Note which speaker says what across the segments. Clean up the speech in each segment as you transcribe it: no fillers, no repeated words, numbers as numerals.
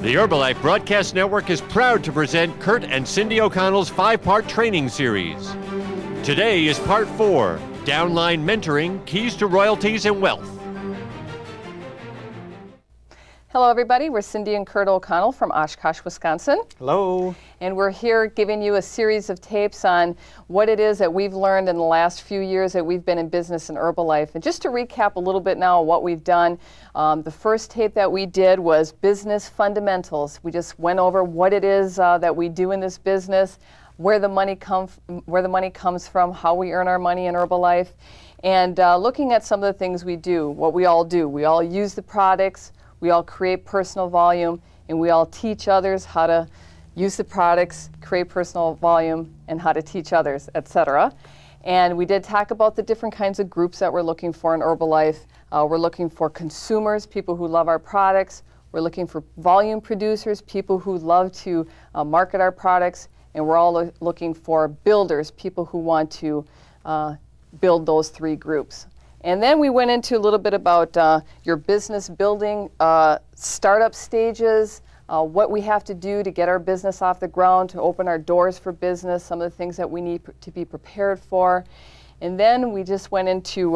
Speaker 1: The Herbalife Broadcast Network is proud to present Kurt and Cindy O'Connell's 5-part training series. Today is part 4, Downline Mentoring, Keys to Royalties and Wealth.
Speaker 2: Hello everybody, we're Cindy and Kurt O'Connell from Oshkosh, Wisconsin.
Speaker 3: Hello.
Speaker 2: And we're here giving you a series of tapes on what it is that we've learned in the last few years that we've been in business in Herbalife. And just to recap a little bit now what we've done, the first tape that we did was business fundamentals. We just went over what it is that we do in this business, where the money comes from, how we earn our money in Herbalife, and looking at some of the things we do, what we all do. We all use the products, we all create personal volume, and we all teach others how to use the products, create personal volume, and how to teach others, etc. And we did talk about the different kinds of groups that we're looking for in Herbalife. We're looking for consumers, people who love our products. We're looking for volume producers, people who love to market our products. And we're all looking for builders, people who want to build those three groups. And then we went into a little bit about your business building, startup stages, what we have to do to get our business off the ground, to open our doors for business, some of the things that we need to be prepared for. And then we just went into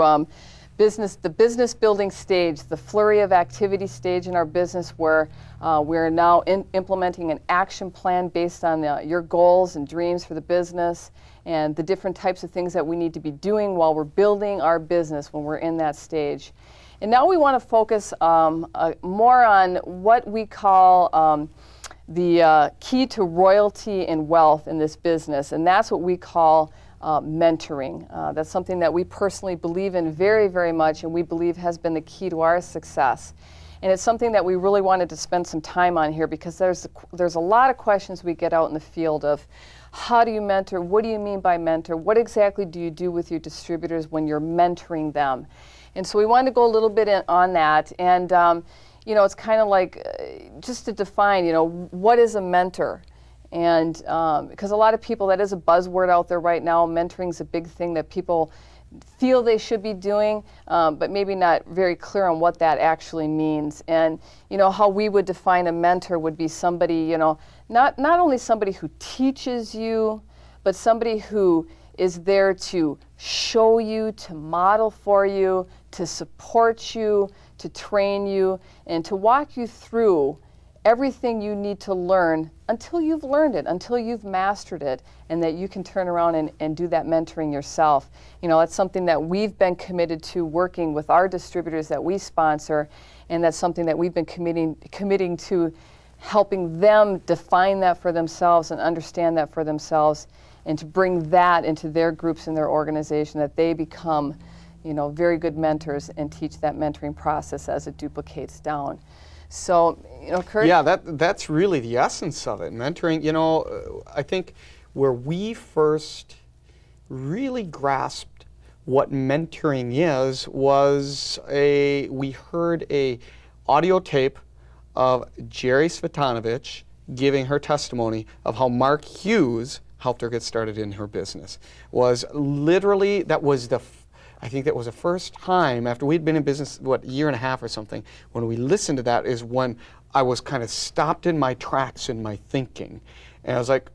Speaker 2: the business building stage, the flurry of activity stage in our business, where we're now implementing an action plan based on your goals and dreams for the business, and the different types of things that we need to be doing while we're building our business when we're in that stage. And now we want to focus more on what we call the key to royalty and wealth in this business, and that's what we call mentoring. That's something that we personally believe in very, very much, and we believe has been the key to our success. And it's something that we really wanted to spend some time on here, because there's a lot of questions we get out in the field of how do you mentor? What do you mean by mentor? What exactly do you do with your distributors when you're mentoring them? And so we wanted to go a little bit on that. And, it's kind of like just to define, what is a mentor? And because a lot of people, that is a buzzword out there right now. Mentoring is a big thing that people feel they should be doing, but maybe not very clear on what that actually means. And how we would define a mentor would be somebody, not only somebody who teaches you, but somebody who is there to show you, to model for you, to support you, to train you, and to walk you through everything you need to learn until you've learned it, until you've mastered it, and that you can turn around and do that mentoring yourself. That's something that we've been committed to working with our distributors that we sponsor, and that's something that we've been committing to helping them define that for themselves and understand that for themselves, and to bring that into their groups and their organization, that they become very good mentors and teach that mentoring process as it duplicates down. So, Kurt?
Speaker 3: Yeah, that's really the essence of it. Mentoring, I think where we first really grasped what mentoring is was we heard a audio tape of Jerry Svetanovich giving her testimony of how Mark Hughes helped her get started in her business. Was literally, I think that was the first time after we'd been in business, a year and a half or something, when we listened to that is when I was kind of stopped in my tracks in my thinking. And I was like,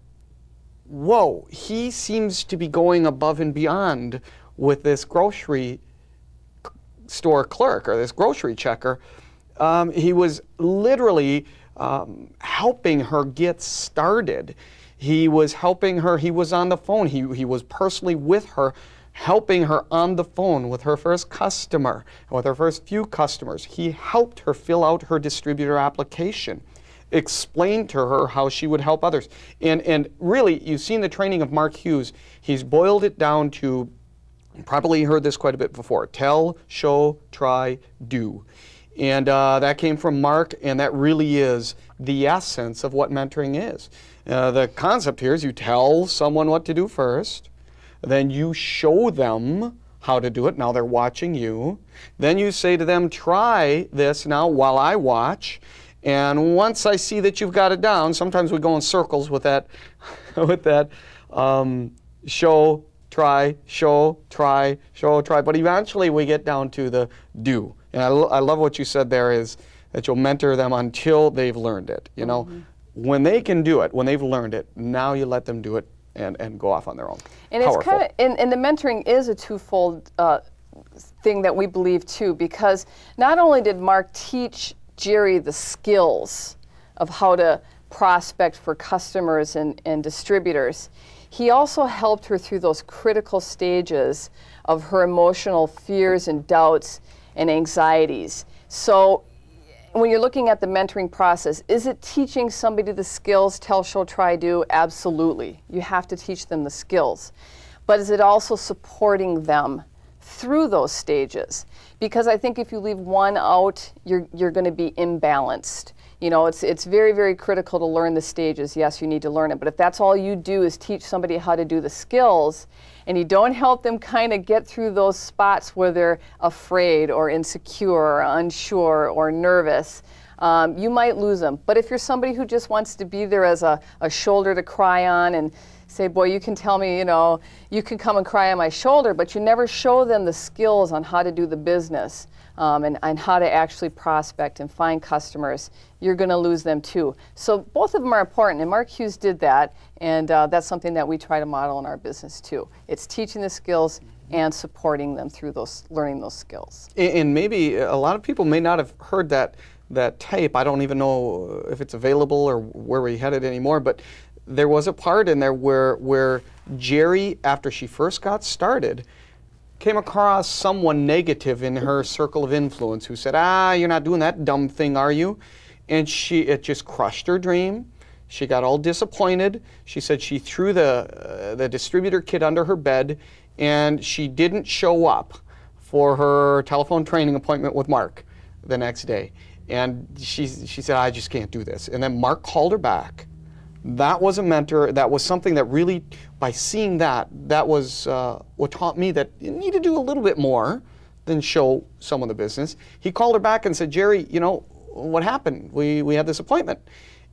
Speaker 3: whoa, he seems to be going above and beyond with this grocery store clerk or this grocery checker. He was literally helping her get started. He was helping her, he was on the phone, he was personally with her, helping her on the phone with her first customer, with her first few customers. He helped her fill out her distributor application, explained to her how she would help others. And really, you've seen the training of Mark Hughes. He's boiled it down to, probably heard this quite a bit before, tell, show, try, do. And that came from Mark, and that really is the essence of what mentoring is. The concept here is you tell someone what to do first, then you show them how to do it. Now they're watching you. Then you say to them, try this now while I watch. And once I see that you've got it down, sometimes we go in circles with that, show, try, show, try. But eventually we get down to the do. And I love what you said there is that you'll mentor them until they've learned it. You know, when they can do it, when they've learned it, now you let them do it and go off on their own.
Speaker 2: And it's kind of, and the mentoring is a twofold thing that we believe too, because not only did Mark teach Jerry the skills of how to prospect for customers and distributors, he also helped her through those critical stages of her emotional fears and doubts and anxieties. So when you're looking at the mentoring process, is it teaching somebody the skills, tell, show, try, do? Absolutely. You have to teach them the skills. But is it also supporting them through those stages? Because I think if you leave one out, you're going to be imbalanced. You know, it's very, very critical to learn the stages. Yes, you need to learn it. But if that's all you do is teach somebody how to do the skills, and you don't help them kind of get through those spots where they're afraid or insecure or unsure or nervous, you might lose them. But if you're somebody who just wants to be there as a shoulder to cry on and say, boy, you can tell me, you know, you can come and cry on my shoulder, but you never show them the skills on how to do the business and how to actually prospect and find customers, you're going to lose them too. So both of them are important, and Mark Hughes did that, and that's something that we try to model in our business too. It's teaching the skills and supporting them through those, learning those skills.
Speaker 3: And maybe a lot of people may not have heard that tape. I don't even know if it's available or where we had it anymore, but there was a part in there where Jerry, after she first got started, came across someone negative in her circle of influence who said, you're not doing that dumb thing, are you? And it just crushed her dream. She got all disappointed. She said she threw the distributor kit under her bed, and she didn't show up for her telephone training appointment with Mark the next day. And she said, I just can't do this. And then Mark called her back. That was a mentor. That was something that really, by seeing that was what taught me that you need to do a little bit more than show someone the business. He called her back and said, Jerry, you know, what happened? We had this appointment.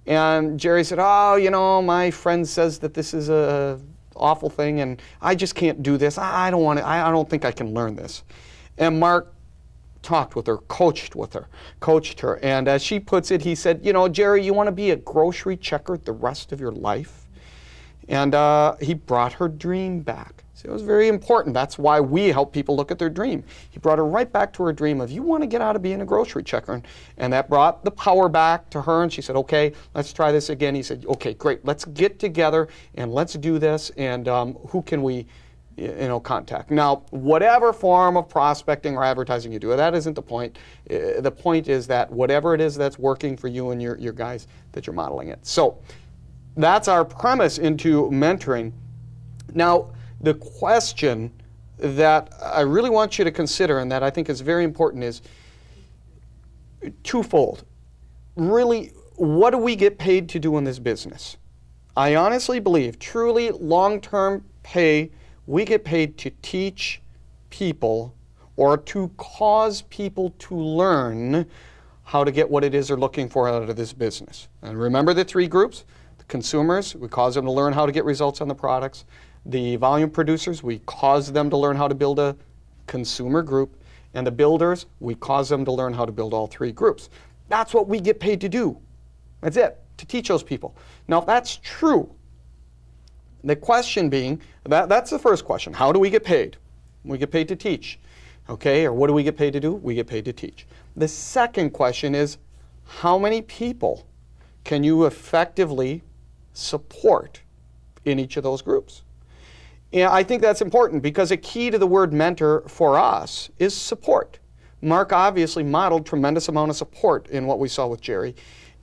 Speaker 3: And Jerry said, you know, my friend says that this is a awful thing and I just can't do this. I don't think I can learn this. And Mark talked with her, coached her. And as she puts it, he said, you know, Jerry, you want to be a grocery checker the rest of your life? And he brought her dream back. So it was very important. That's why we help people look at their dream. He brought her right back to her dream of, you want to get out of being a grocery checker. And that brought the power back to her. And she said, okay, let's try this again. He said, okay, great. Let's get together and let's do this. And who can we contact? Now, whatever form of prospecting or advertising you do, that isn't the point. The point is that whatever it is that's working for you and your guys, that you're modeling it. So that's our premise into mentoring. Now, the question that I really want you to consider and that I think is very important is twofold. Really, what do we get paid to do in this business? I honestly believe, truly long-term pay, we get paid to teach people or to cause people to learn how to get what it is they're looking for out of this business. And remember the three groups? The consumers, we cause them to learn how to get results on the products. The volume producers, we cause them to learn how to build a consumer group. And the builders, we cause them to learn how to build all three groups. That's what we get paid to do. That's it, to teach those people. Now, if that's true, the question being, that's the first question. How do we get paid? We get paid to teach. Okay, or what do we get paid to do? We get paid to teach. The second question is, how many people can you effectively support in each of those groups? And I think that's important because a key to the word mentor for us is support. Mark obviously modeled tremendous amount of support in what we saw with Jerry.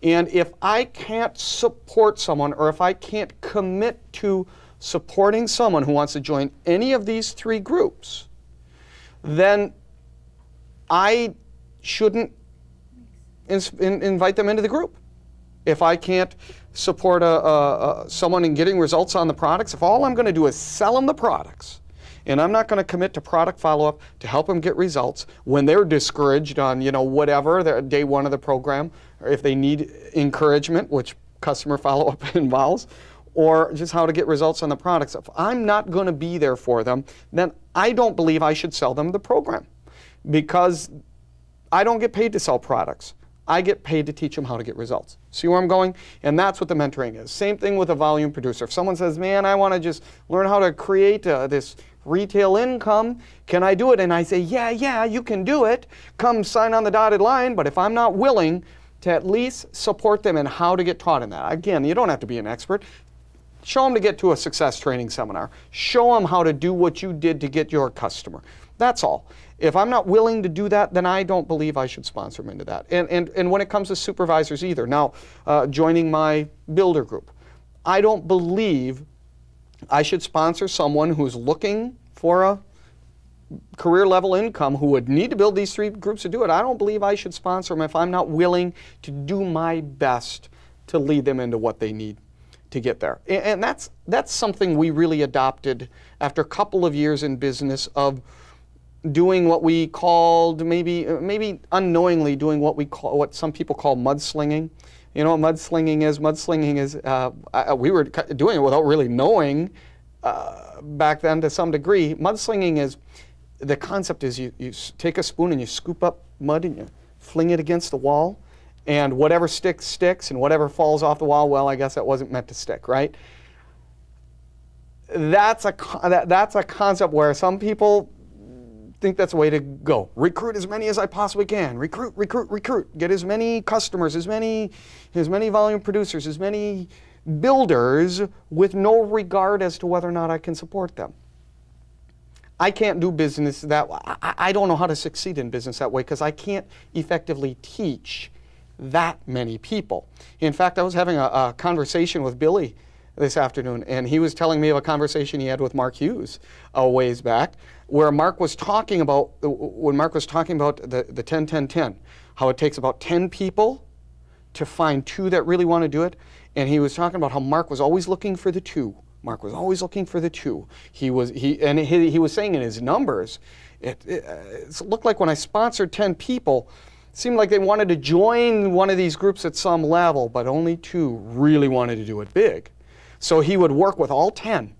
Speaker 3: And if I can't support someone or if I can't commit to supporting someone who wants to join any of these three groups, then I shouldn't invite them into the group. If I can't support someone in getting results on the products, if all I'm going to do is sell them the products, and I'm not going to commit to product follow-up to help them get results when they're discouraged on, whatever, their day one of the program, or if they need encouragement, which customer follow-up involves, or just how to get results on the products. If I'm not going to be there for them, then I don't believe I should sell them the program because I don't get paid to sell products. I get paid to teach them how to get results. See where I'm going? And that's what the mentoring is. Same thing with a volume producer. If someone says, man, I want to just learn how to create this retail income, can I do it? And I say, yeah, you can do it. Come sign on the dotted line. But if I'm not willing to at least support them in how to get taught in that. Again, you don't have to be an expert. Show them to get to a success training seminar. Show them how to do what you did to get your customer. That's all. If I'm not willing to do that, then I don't believe I should sponsor them into that. And when it comes to supervisors either. Now, joining my builder group, I don't believe I should sponsor someone who's looking for a career level income who would need to build these 3 groups to do it. I don't believe I should sponsor them if I'm not willing to do my best to lead them into what they need to get there. And that's something we really adopted after a couple of years in business of doing what we called, maybe unknowingly doing what some people call mudslinging. You know what mudslinging is? Mudslinging is, we were doing it without really knowing back then to some degree. Mudslinging is, the concept is you take a spoon and you scoop up mud and you fling it against the wall, and whatever sticks, and whatever falls off the wall, well, I guess that wasn't meant to stick, right? That's a concept where some people think that's the way to go. Recruit as many as I possibly can. Recruit. Get as many customers, as many volume producers, as many builders with no regard as to whether or not I can support them. I can't do business that way. I don't know how to succeed in business that way because I can't effectively teach that many people. In fact, I was having a conversation with Billy this afternoon, and he was telling me of a conversation he had with Mark Hughes a ways back, where Mark was talking about, the 10-10-10, how it takes about 10 people to find 2 that really want to do it. And he was talking about how Mark was always looking for the 2. Mark was always looking for the 2. He was saying in his numbers, it looked like when I sponsored 10 people, it seemed like they wanted to join one of these groups at some level, but only 2 really wanted to do it big. So he would work with all 10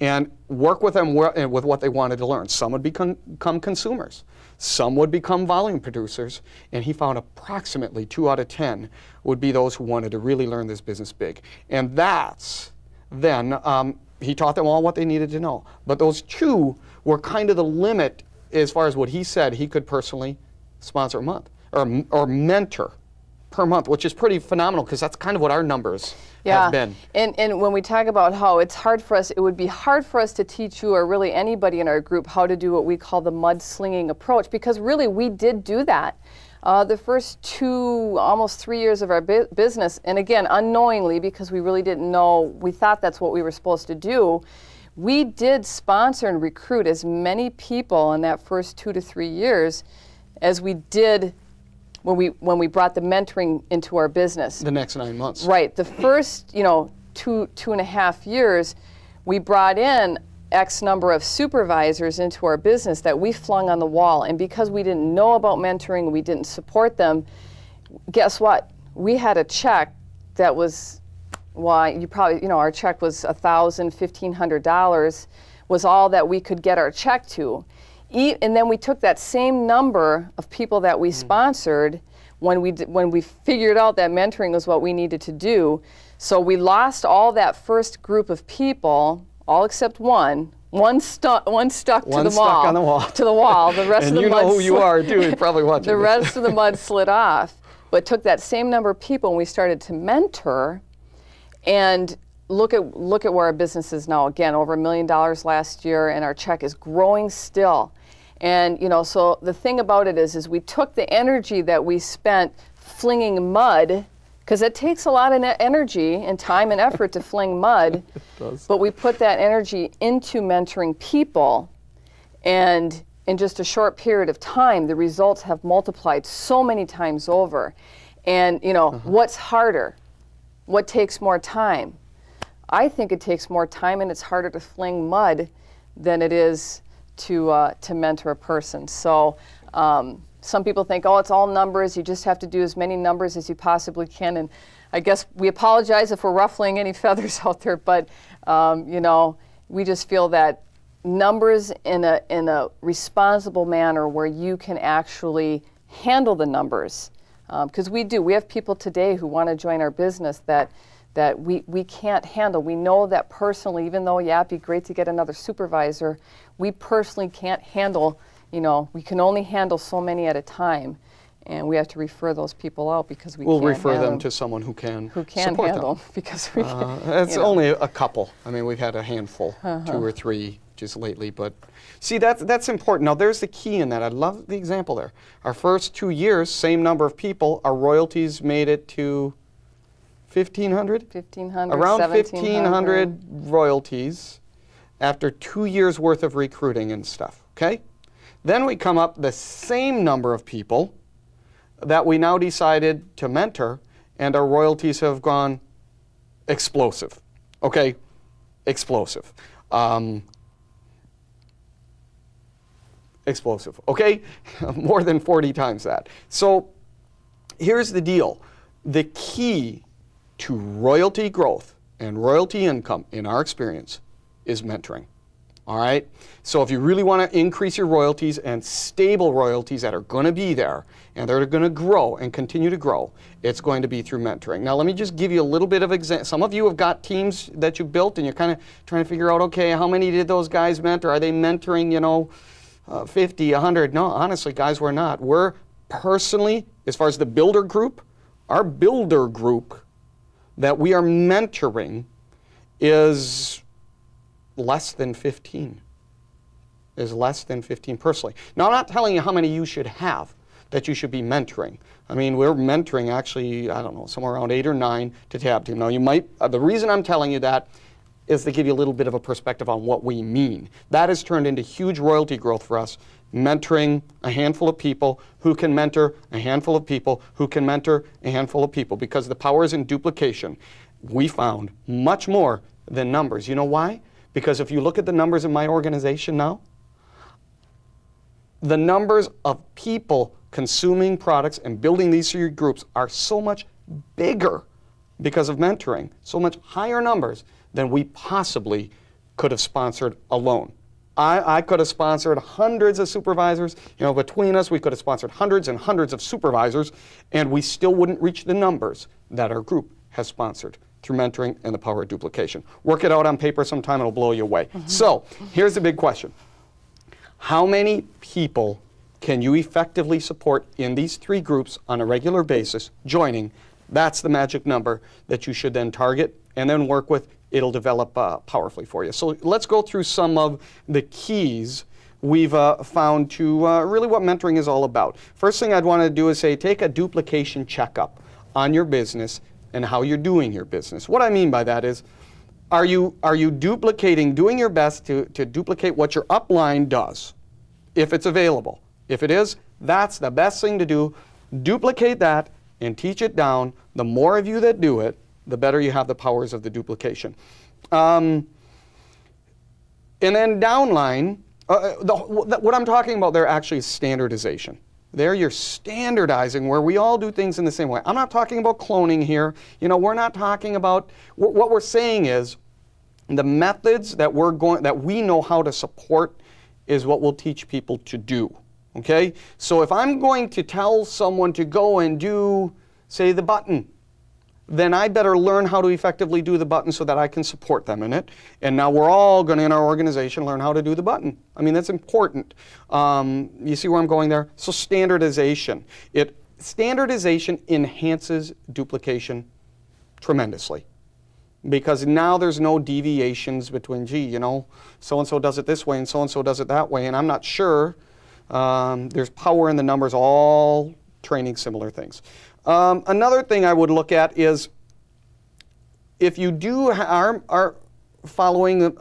Speaker 3: and work with them with what they wanted to learn. Some would become consumers. Some would become volume producers. And he found approximately 2 out of 10 would be those who wanted to really learn this business big. And that's then, he taught them all what they needed to know. But those 2 were kind of the limit as far as what he said he could personally sponsor a month or mentor per month, which is pretty phenomenal because that's kind of what our numbers have been.
Speaker 2: And when we talk about how it would be hard for us to teach you or really anybody in our group how to do what we call the mudslinging approach, because really we did do that. The first 2, almost 3 years of our business, and again, unknowingly, because we really didn't know, we thought that's what we were supposed to do, we did sponsor and recruit as many people in that first 2 to 3 years as we did when we brought the mentoring into our business.
Speaker 3: The next 9 months.
Speaker 2: Right. The first, 2.5 years, we brought in X number of supervisors into our business that we flung on the wall. And because we didn't know about mentoring, we didn't support them, guess what? We had a check that was, you probably, our check was $1,000, $1,500 was all that we could get our check to. And then we took that same number of people that we sponsored when we figured out that mentoring was what we needed to do. So we lost all that first group of people, all except one. One stuck to the wall.
Speaker 3: Stuck on the wall.
Speaker 2: To the wall. The rest
Speaker 3: and
Speaker 2: of the mud
Speaker 3: you know who you are too. You're probably watching.
Speaker 2: The rest of the mud slid off. But took that same number of people and we started to mentor, and look at where our business is now. Again, over $1 million last year, and our check is growing still. And so the thing about it is we took the energy that we spent flinging mud, because it takes a lot of energy and time and effort to fling mud.
Speaker 3: It does.
Speaker 2: But we put that energy into mentoring people, and in just a short period of time, the results have multiplied so many times over. And what's harder? What takes more time? I think it takes more time, and it's harder to fling mud than it is to mentor a person. So some people think, it's all numbers. You just have to do as many numbers as you possibly can. And I guess we apologize if we're ruffling any feathers out there, but we just feel that numbers in a responsible manner where you can actually handle the numbers Because we have people today who want to join our business that we can't handle. We know that personally, even though, yeah, it'd be great to get another supervisor, we personally can't handle, we can only handle so many at a time. And we have to refer those people out because
Speaker 3: we'll
Speaker 2: can't
Speaker 3: refer
Speaker 2: handle
Speaker 3: them to someone who can
Speaker 2: handle
Speaker 3: them.
Speaker 2: Because we can.
Speaker 3: It's only a couple. I mean, we've had a handful, 2 or 3 just lately. But see, that's important. Now, there's the key in that. I love the example there. Our first 2 years, same number of people, our royalties made it to 1,500?
Speaker 2: 1,500,
Speaker 3: around
Speaker 2: 1,500
Speaker 3: royalties after 2 years worth of recruiting and stuff, okay? Then we come up the same number of people that we now decided to mentor, and our royalties have gone explosive, okay? Explosive. Explosive, okay? More than 40 times that. So here's the deal. The key to royalty growth and royalty income, in our experience, is mentoring. All right? So if you really want to increase your royalties and stable royalties that are going to be there and they're going to grow and continue to grow, it's going to be through mentoring. Now, let me just give you a little bit of example. Some of you have got teams that you built and you're kind of trying to figure out, okay, how many did those guys mentor? Are they mentoring, 50, 100? No, honestly, guys, we're not. We're personally, as far as the builder group, our builder group that we are mentoring is less than 15. Is less than 15 personally. Now, I'm not telling you how many you should have that you should be mentoring. I mean, we're mentoring actually, I don't know, somewhere around 8 or 9 to tab team. Now, you might, the reason I'm telling you that is to give you a little bit of a perspective on what we mean. That has turned into huge royalty growth for us, mentoring a handful of people who can mentor a handful of people who can mentor a handful of people, because the power is in duplication. We found much more than numbers. You know why? Because if you look at the numbers in my organization now, the numbers of people consuming products and building these 3 groups are so much bigger because of mentoring, so much higher numbers than we possibly could have sponsored alone. I could have sponsored hundreds of supervisors. Between us, we could have sponsored hundreds and hundreds of supervisors, and we still wouldn't reach the numbers that our group has sponsored through mentoring and the power of duplication. Work it out on paper sometime, it'll blow you away. So, here's the big question. How many people can you effectively support in these 3 groups on a regular basis joining? That's the magic number that you should then target and then work with. It'll develop powerfully for you. So let's go through some of the keys we've found to really what mentoring is all about. First thing I'd want to do is say, take a duplication checkup on your business and how you're doing your business. What I mean by that is, are you duplicating, doing your best to duplicate what your upline does, if it's available? If it is, that's the best thing to do. Duplicate that and teach it down. The more of you that do it, the better you have the powers of the duplication. And then downline, what I'm talking about there actually is standardization. There you're standardizing where we all do things in the same way. I'm not talking about cloning here. We're not talking about, what we're saying is the methods that we know how to support is what we'll teach people to do. Okay? So if I'm going to tell someone to go and do, say, the button, then I better learn how to effectively do the button so that I can support them in it. And now we're all going to, in our organization, learn how to do the button. I mean, that's important. You see where I'm going there? So standardization. Standardization enhances duplication tremendously. Because now there's no deviations between, so-and-so does it this way and so-and-so does it that way, and I'm not sure. There's power in the numbers, all training similar things. Another thing I would look at is if you are following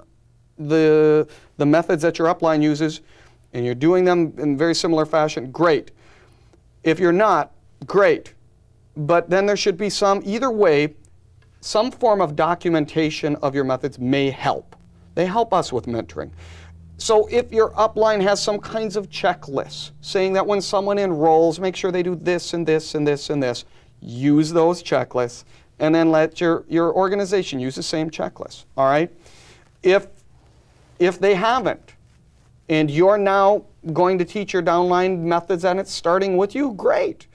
Speaker 3: the methods that your upline uses and you're doing them in very similar fashion, great. If you're not, great. But then there should be either way, some form of documentation of your methods may help. They help us with mentoring. So if your upline has some kinds of checklists saying that when someone enrolls, make sure they do this and this and this and this, use those checklists and then let your organization use the same checklist, all right? If they haven't and you're now going to teach your downline methods and it's starting with you, great.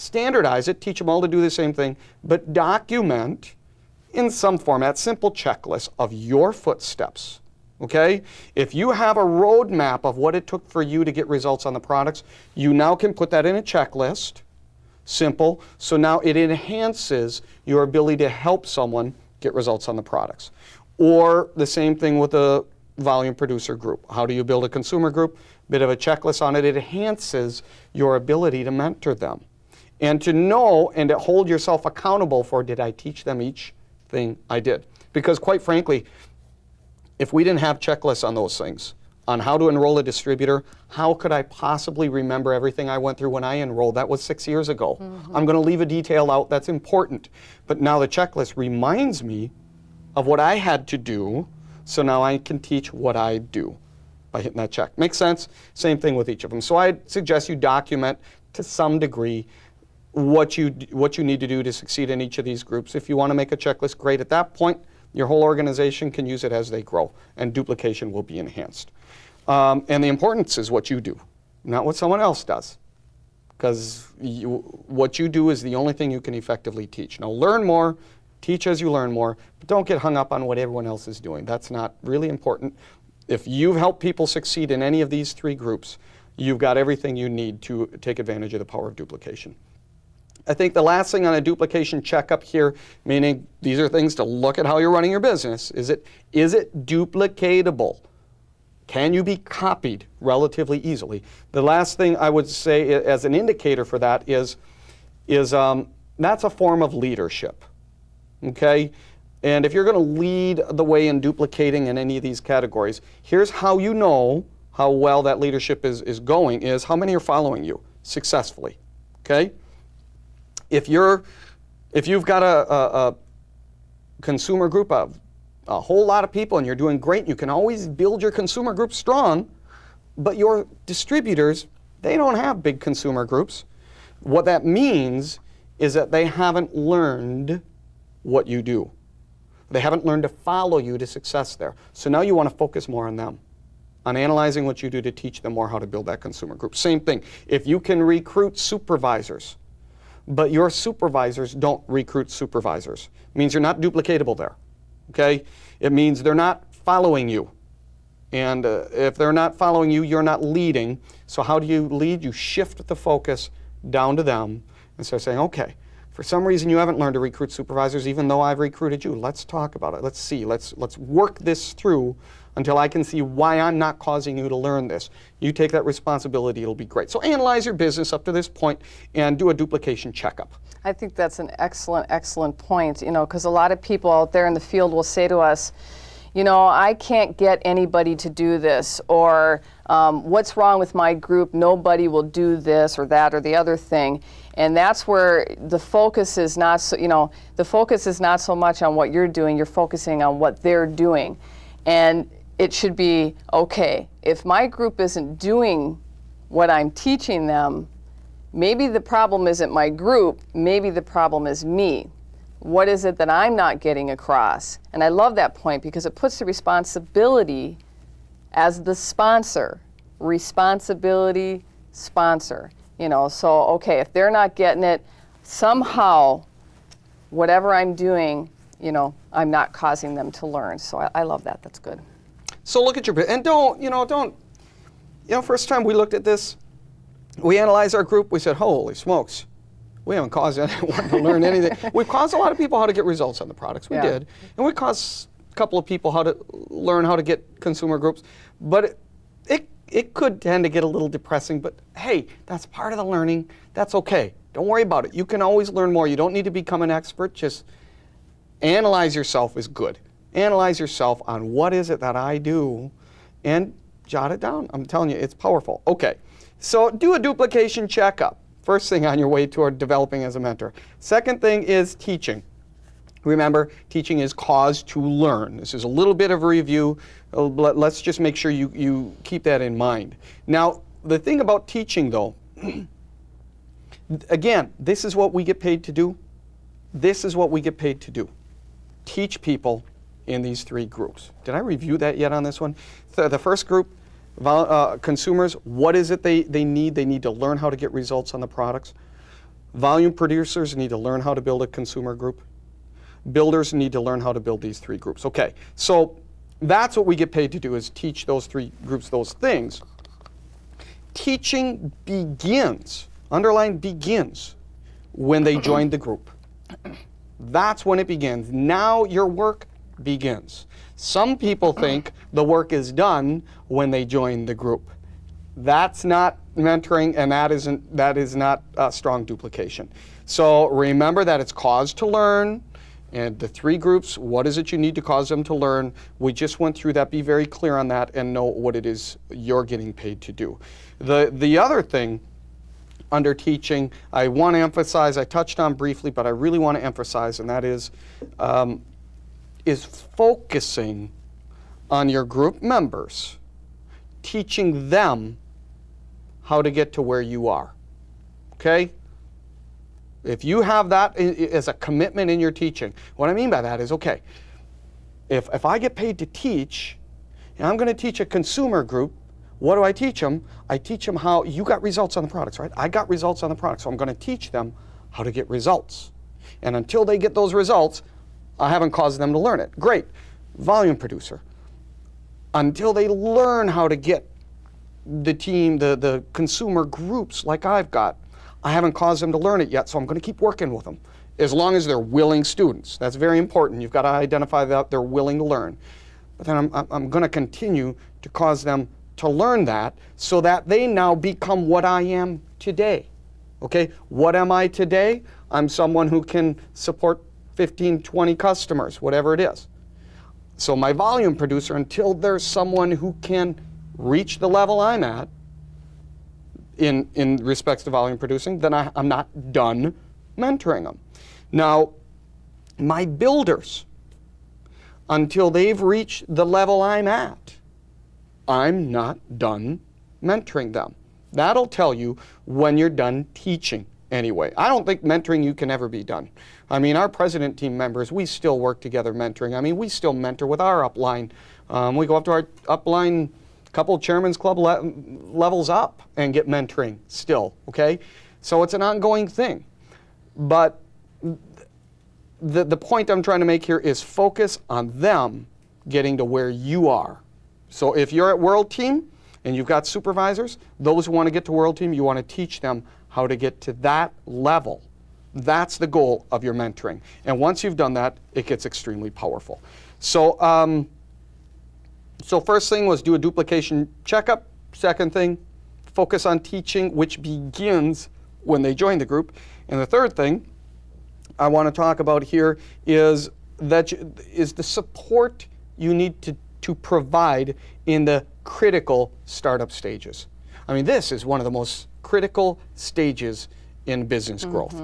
Speaker 3: Standardize it, teach them all to do the same thing, but document in some format, simple checklist of your footsteps. Okay? If you have a roadmap of what it took for you to get results on the products, you now can put that in a checklist. Simple. So now it enhances your ability to help someone get results on the products. Or the same thing with a volume producer group. How do you build a consumer group? Bit of a checklist on it. It enhances your ability to mentor them. And to know and to hold yourself accountable for, did I teach them each thing I did? Because quite frankly, if we didn't have checklists on those things, on how to enroll a distributor, how could I possibly remember everything I went through when I enrolled? That was 6 years ago. I'm going to leave a detail out that's important. But now the checklist reminds me of what I had to do, so now I can teach what I do by hitting that check. Make sense? Same thing with each of them. So I suggest you document to some degree what you need to do to succeed in each of these groups. If you want to make a checklist, great. At that point, your whole organization can use it as they grow, and duplication will be enhanced. And the importance is what you do, not what someone else does, because what you do is the only thing you can effectively teach. Now, learn more, teach as you learn more, but don't get hung up on what everyone else is doing. That's not really important. If you've helped people succeed in any of these three groups, you've got everything you need to take advantage of the power of duplication. I think the last thing on a duplication checkup here, meaning these are things to look at how you're running your business, is it duplicatable? Can you be copied relatively easily? The last thing I would say as an indicator for that is that's a form of leadership, okay? And if you're going to lead the way in duplicating in any of these categories, here's how you know how well that leadership is going, is how many are following you successfully, okay? If you've got a consumer group of a whole lot of people and you're doing great, you can always build your consumer group strong, but your distributors, they don't have big consumer groups. What that means is that they haven't learned what you do. They haven't learned to follow you to success there. So now you want to focus more on them, on analyzing what you do to teach them more how to build that consumer group. Same thing. If you can recruit supervisors, but your supervisors don't recruit supervisors, it means you're not duplicatable there, okay? It means they're not following you. And if they're not following you, you're not leading. So how do you lead? You shift the focus down to them and start saying, okay, for some reason you haven't learned to recruit supervisors even though I've recruited you. Let's talk about it. Let's see. Let's work this through until I can see why I'm not causing you to learn this. You take that responsibility, it'll be great. So analyze your business up to this point and do a duplication checkup.
Speaker 2: I think that's an excellent point, because a lot of people out there in the field will say to us, I can't get anybody to do this, or what's wrong with my group? Nobody will do this or that or the other thing. And that's where the focus is not so, the focus is not so much on what you're doing, you're focusing on what they're doing. And it should be, okay, if my group isn't doing what I'm teaching them, maybe the problem isn't my group, maybe the problem is me. What is it that I'm not getting across? And I love that point because it puts the responsibility as the sponsor. Responsibility, sponsor. So, okay, if they're not getting it, somehow, whatever I'm doing, I'm not causing them to learn. So I love that. That's good.
Speaker 3: So look at your, and first time we looked at this, we analyzed our group, we said, holy smokes, we haven't caused anyone to learn anything. We've caused a lot of people how to get results on the products, we did. And we caused a couple of people how to learn how to get consumer groups, but it could tend to get a little depressing, but hey, that's part of the learning, that's okay. Don't worry about it. You can always learn more. You don't need to become an expert, just analyze yourself is good. Analyze yourself on what is it that I do and jot it down. I'm telling you, it's powerful. Okay, so do a duplication checkup. First thing on your way toward developing as a mentor. Second thing is teaching. Remember, teaching is cause to learn. This is a little bit of a review. Let's just make sure you keep that in mind. Now, the thing about teaching though, again, this is what we get paid to do. This is what we get paid to do. Teach people in these three groups. Did I review that yet on this one? The first group, consumers, what is it they need? They need to learn how to get results on the products. Volume producers need to learn how to build a consumer group. Builders need to learn how to build these three groups. Okay, so that's what we get paid to do, is teach those three groups those things. Teaching begins, underline begins, when they join the group. That's when it begins. Now your work begins. Some people think the work is done when they join the group. That's not mentoring, and that is not strong duplication. So remember that it's cause to learn, and the three groups, what is it you need to cause them to learn? We just went through that. Be very clear on that and know what it is you're getting paid to do. The other thing under teaching, I want to emphasize, I touched on briefly, but I really want to emphasize, and that is focusing on your group members, teaching them how to get to where you are. Okay? If you have that as a commitment in your teaching, what I mean by that is, okay, if I get paid to teach, and I'm going to teach a consumer group, what do I teach them? I teach them how you got results on the products, right? I got results on the products, so I'm going to teach them how to get results. And until they get those results, I haven't caused them to learn it. Great. Volume producer. Until they learn how to get the team, the consumer groups like I've got, I haven't caused them to learn it yet, so I'm going to keep working with them as long as they're willing students. That's very important. You've got to identify that they're willing to learn. But then I'm going to continue to cause them to learn that so that they now become what I am today. Okay? What am I today? I'm someone who can support 15, 20 customers, whatever it is. So my volume producer, until there's someone who can reach the level I'm at in respects to volume producing, then I'm not done mentoring them. Now, my builders, until they've reached the level I'm at, I'm not done mentoring them. That'll tell you when you're done teaching anyway. I don't think mentoring you can ever be done. I mean, our president team members, we still work together mentoring. I mean, we still mentor with our upline. We go up to our upline, couple of chairman's club levels up and get mentoring still, okay? So it's an ongoing thing. But the point I'm trying to make here is focus on them getting to where you are. So if you're at World Team and you've got supervisors, those who want to get to World Team, you want to teach them how to get to that level. That's the goal of your mentoring. And once you've done that, it gets extremely powerful. So, so first thing was do a duplication checkup. Second thing, focus on teaching, which begins when they join the group. And the third thing I want to talk about here is the support you need to provide in the critical startup stages. I mean, this is one of the most critical stages in business growth.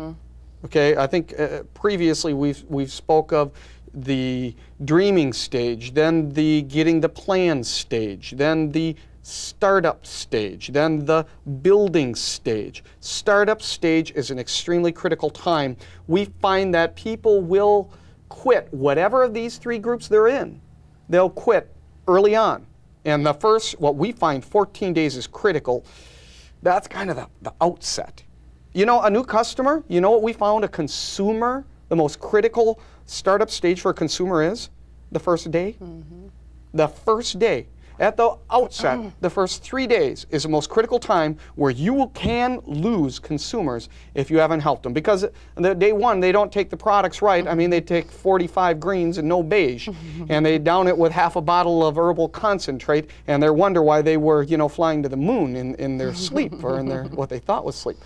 Speaker 3: Okay, I think previously we've spoke of the dreaming stage, then the getting the plan stage, then the startup stage, then the building stage. Startup stage is an extremely critical time. We find that people will quit whatever of these three groups they're in. They'll quit early on. And the first, what we find 14 days is critical. That's kind of the outset. You know, a new customer, you know what we found a consumer, the most critical startup stage for a consumer is? The first day. The first day. At the outset, the first 3 days is the most critical time where you can lose consumers if you haven't helped them. Because the day one, they don't take the products right. I mean, they take 45 greens and no beige, and they down it with half a bottle of herbal concentrate, and they wonder why they were, you know, flying to the moon in their sleep or in their what they thought was sleep.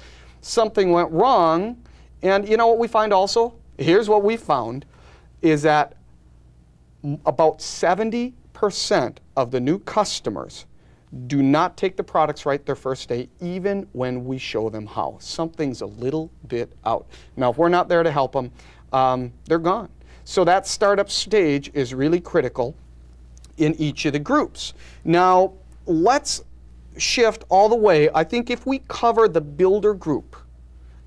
Speaker 3: Something went wrong, and you know what we find also? Here's what we found, is that about 70% of the new customers do not take the products right their first day, even when we show them how. Something's a little bit out. Now, if we're not there to help them, they're gone. So that startup stage is really critical in each of the groups. Now, let's shift all the way. I think if we cover the builder group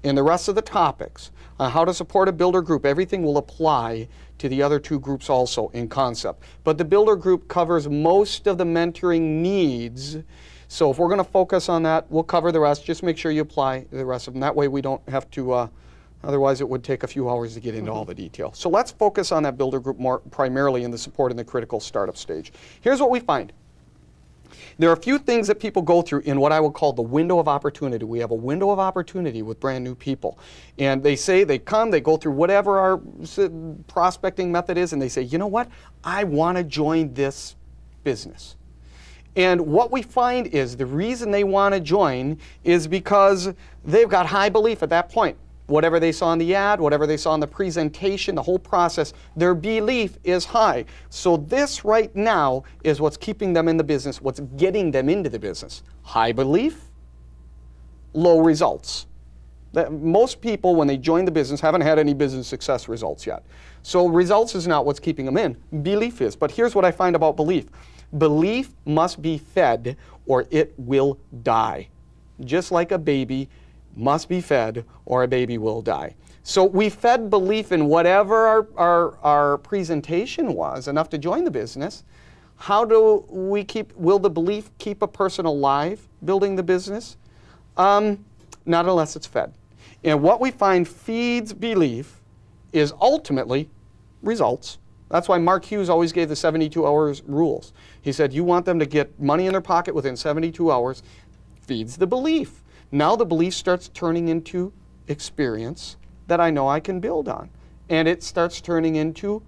Speaker 3: and the rest of the topics, how to support a builder group, everything will apply to the other two groups also in concept. But the builder group covers most of the mentoring needs. So if we're going to focus on that, we'll cover the rest. Just make sure you apply the rest of them. That way we don't have to, otherwise it would take a few hours to get into all the detail. So let's focus on that builder group more primarily in the support in the critical startup stage. Here's what we find. There are a few things that people go through in what I would call the window of opportunity. We have a window of opportunity with brand new people. And they say, they come, they go through whatever our prospecting method is, and they say, you know what? I want to join this business. And what we find is the reason they want to join is because they've got high belief at that point. Whatever they saw in the ad, whatever they saw in the presentation, the whole process, their belief is high. So this right now is what's keeping them in the business, what's getting them into the business. High belief, low results. Most people, when they join the business, haven't had any business success results yet. So results is not what's keeping them in, belief is. But here's what I find about belief. Belief must be fed or it will die. Just like a baby must be fed or a baby will die. So we fed belief in whatever our presentation was, enough to join the business. How do we will the belief keep a person alive building the business? Not unless it's fed. And what we find feeds belief is ultimately results. That's why Mark Hughes always gave the 72 hours rules. He said, you want them to get money in their pocket within 72 hours, feeds the belief. Now the belief starts turning into experience that I know I can build on. And it starts turning into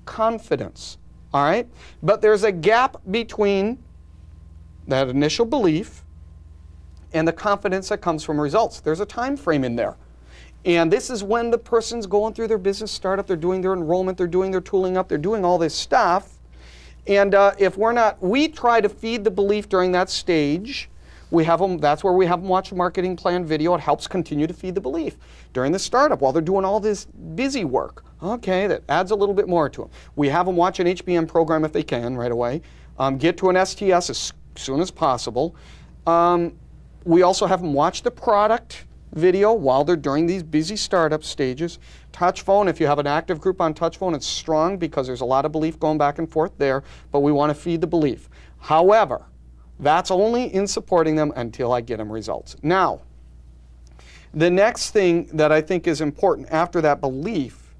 Speaker 3: confidence, all right? But there's a gap between that initial belief and the confidence that comes from results. There's a time frame in there. And this is when the person's going through their business startup, they're doing their enrollment, they're doing their tooling up, they're doing all this stuff. And if we're not, we try to feed the belief during that stage. We have them, that's where we have them watch a marketing plan video. It helps continue to feed the belief. During the startup, while they're doing all this busy work, okay, that adds a little bit more to them. We have them watch an HBM program if they can right away. Get to an STS as soon as possible. We also have them watch the product video while they're during these busy startup stages. Touch phone, if you have an active group on touch phone, it's strong because there's a lot of belief going back and forth there, but we want to feed the belief. However, that's only in supporting them until I get them results. Now, the next thing that I think is important after that belief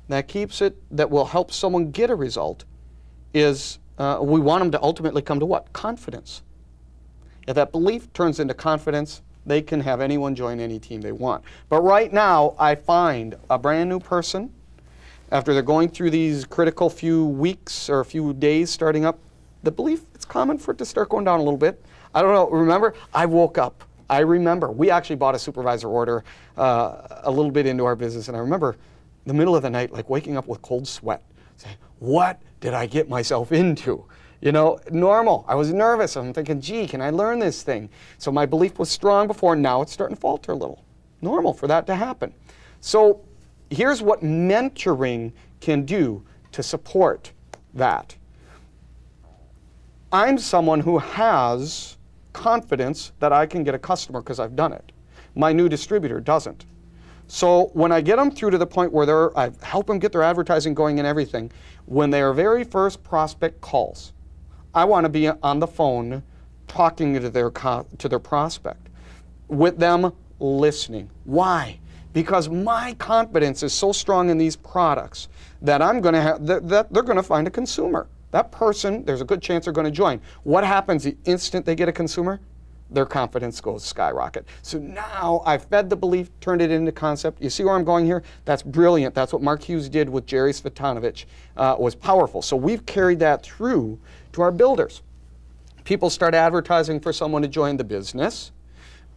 Speaker 3: that keeps it, that will help someone get a result is we want them to ultimately come to what? Confidence. If that belief turns into confidence, they can have anyone join any team they want. But right now, I find a brand new person, after they're going through these critical few weeks or a few days starting up, the belief, it's common for it to start going down a little bit. I don't know, remember, I woke up. I remember, we actually bought a supervisor order a little bit into our business, and I remember the middle of the night, like waking up with cold sweat, saying, what did I get myself into? You know, normal. I was nervous. I'm thinking, gee, can I learn this thing? So my belief was strong before, now it's starting to falter a little. Normal for that to happen. So here's what mentoring can do to support that. I'm someone who has confidence that I can get a customer because I've done it. My new distributor doesn't. So when I get them through to the point where I help them get their advertising going and everything, when their very first prospect calls, I want to be on the phone talking to their prospect, with them listening. Why? Because my confidence is so strong in these products that I'm going to have that they're going to find a consumer. That person, there's a good chance they're going to join. What happens the instant they get a consumer? Their confidence goes skyrocket. So now I've fed the belief, turned it into concept. You see where I'm going here? That's brilliant. That's what Mark Hughes did with Jerry Svetanovich. Was powerful. So we've carried that through to our builders. People start advertising for someone to join the business,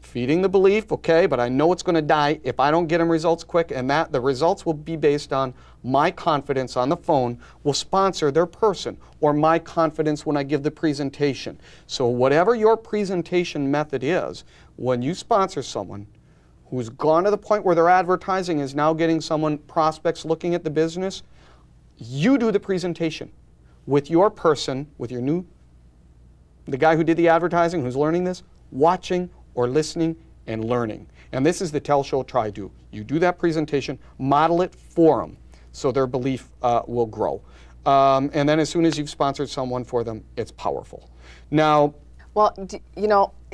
Speaker 3: feeding the belief, okay, but I know it's going to die if I don't get them results quick, and that the results will be based on my confidence on the phone will sponsor their person, or my confidence when I give the presentation. So whatever your presentation method is, when you sponsor someone who's gone to the point where their advertising is now getting someone, prospects looking at the business, you do the presentation with your person, with your the guy who did the advertising, who's learning this, watching or listening and learning. And this is the tell, show, try, do. You do that presentation, model it for them so their belief will grow. And then as soon as you've sponsored someone for them, it's powerful. Now,
Speaker 2: Well,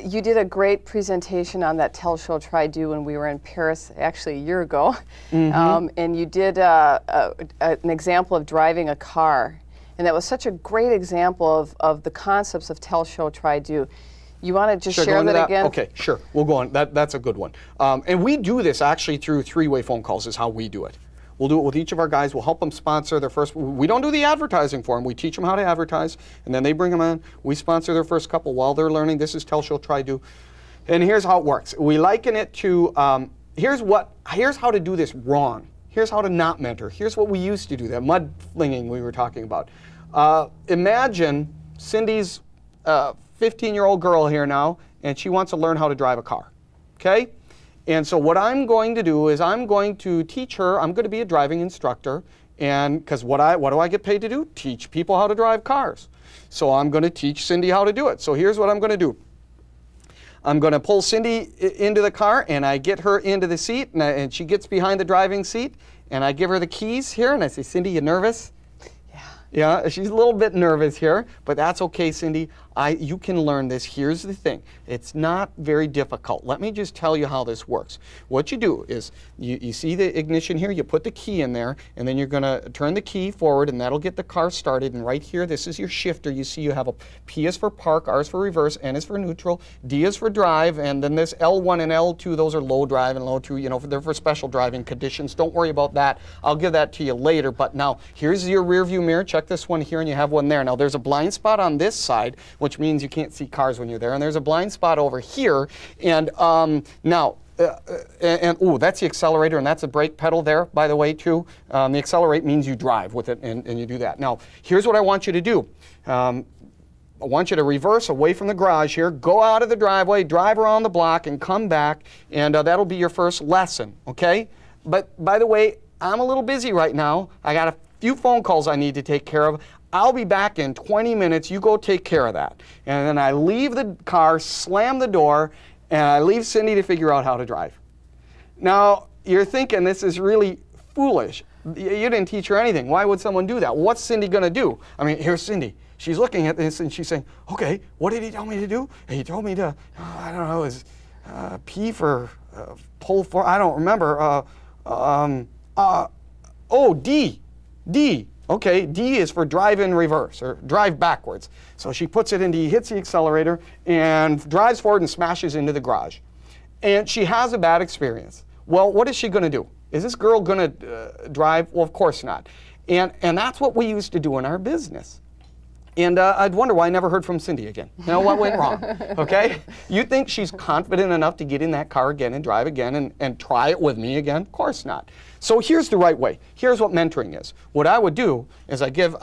Speaker 2: you did a great presentation on that Tell, Show, Try, Do when we were in Paris, actually a year ago. And you did an example of driving a car. And that was such a great example of the concepts of Tell, Show, Try, Do. You want to just share that again?
Speaker 3: Okay, sure. We'll go on. That's a good one. And we do this actually through three-way phone calls is how we do it. We'll do it with each of our guys. We'll help them sponsor their first. We don't do the advertising for them. We teach them how to advertise, and then they bring them in. We sponsor their first couple while they're learning. This is Tell, Show, Try, Do. And here's how it works. We liken it to, here's how to do this wrong. Here's how to not mentor. Here's what we used to do, that mud flinging we were talking about. Imagine Cindy's 15-year-old girl here now, and she wants to learn how to drive a car, okay? And so what I'm going to do is I'm going to teach her. I'm going to be a driving instructor, and because what do I get paid to do? Teach people how to drive cars. So I'm going to teach Cindy how to do it. So here's what I'm going to do. I'm going to pull Cindy into the car, and I get her into the seat, and she gets behind the driving seat, and I give her the keys here, and I say, Cindy, you nervous? Yeah, she's a little bit nervous here, but that's okay, Cindy. You can learn this. Here's the thing. It's not very difficult. Let me just tell you how this works. What you do is you see the ignition here, you put the key in there, and then you're going to turn the key forward, and that'll get the car started. And right here, this is your shifter. You see you have a P is for park, R is for reverse, N is for neutral, D is for drive, and then this L1 and L2, those are low drive and low 2, they're for special driving conditions. Don't worry about that. I'll give that to you later. But now, here's your rear view mirror. Check this one here, and you have one there. Now, there's a blind spot on this side, which means you can't see cars when you're there. And there's a blind spot over here. And now, that's the accelerator, and that's a brake pedal there, by the way, too. The accelerate means you drive with it, and you do that. Now, here's what I want you to do. I want you to reverse away from the garage here, go out of the driveway, drive around the block, and come back, and that'll be your first lesson, okay? But, by the way, I'm a little busy right now. I got a few phone calls I need to take care of. I'll be back in 20 minutes. You go take care of that. And then I leave the car, slam the door, and I leave Cindy to figure out how to drive. Now, you're thinking this is really foolish. You didn't teach her anything. Why would someone do that? What's Cindy going to do? I mean, here's Cindy. She's looking at this, and she's saying, okay, what did he tell me to do? He told me to, I don't know, is P for pull for, I don't remember. D. Okay, D is for drive in reverse, or drive backwards. So she puts it in D, hits the accelerator, and drives forward and smashes into the garage. And she has a bad experience. Well, what is she going to do? Is this girl going to drive? Well, of course not. And that's what we used to do in our business. And I'd wonder why I never heard from Cindy again. Now, what went wrong? Okay? You think she's confident enough to get in that car again and drive again and try it with me again? Of course not. So here's the right way. Here's what mentoring is. What I would do is I'd give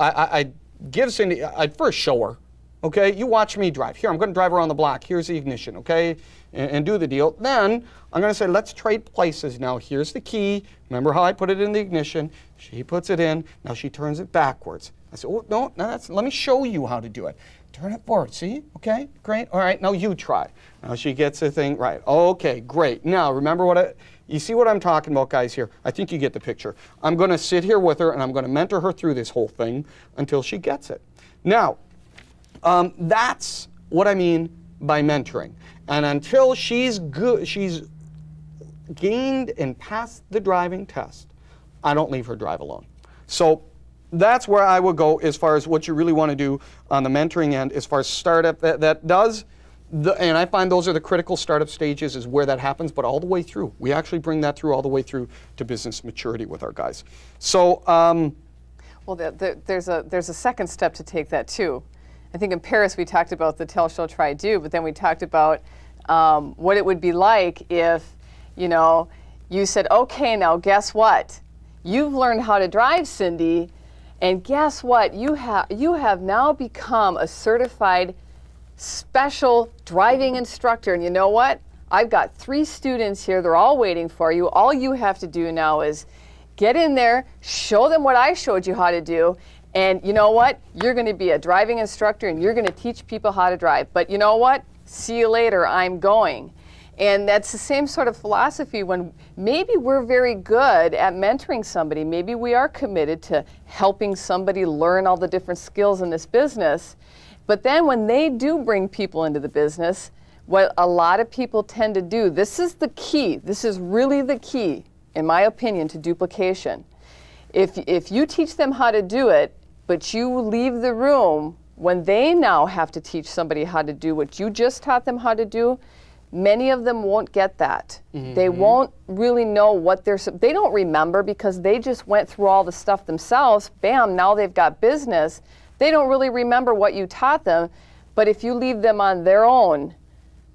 Speaker 3: Cindy, I'd first show her, okay? You watch me drive. Here, I'm going to drive around the block. Here's the ignition, okay? And do the deal. Then I'm going to say, let's trade places now. Here's the key. Remember how I put it in the ignition? She puts it in. Now she turns it backwards. I said, oh, no, let me show you how to do it. Turn it forward, see? Okay, great. All right, now you try. Now she gets the thing right. Okay, great. Now, remember you see what I'm talking about, guys, here? I think you get the picture. I'm going to sit here with her, and I'm going to mentor her through this whole thing until she gets it. Now, that's what I mean by mentoring. And until she's gained and passed the driving test, I don't leave her drive alone. So that's where I would go as far as what you really want to do on the mentoring end, as far as startup that does. And I find those are the critical startup stages is where that happens, but all the way through. We actually bring that through all the way through to business maturity with our guys. So,
Speaker 2: well, there's a second step to take that too. I think in Paris we talked about the Tell, Show, Try, Do, but then we talked about what it would be like if, you said, okay, now guess what? You've learned how to drive, Cindy, and guess what? You have now become a certified special driving instructor. And you know what? I've got 3 students here. They're all waiting for you. All you have to do now is get in there, show them what I showed you how to do, and you know what? You're going to be a driving instructor and you're going to teach people how to drive. But you know what? See you later. I'm going. And that's the same sort of philosophy when maybe we're very good at mentoring somebody. Maybe we are committed to helping somebody learn all the different skills in this business. But then when they do bring people into the business, what a lot of people tend to do, this is the key, this is really the key, in my opinion, to duplication. If you teach them how to do it, but you leave the room when they now have to teach somebody how to do what you just taught them how to do, many of them won't get that. They won't really know what they don't remember because they just went through all the stuff themselves. Bam, now they've got business. They don't really remember what you taught them, but if you leave them on their own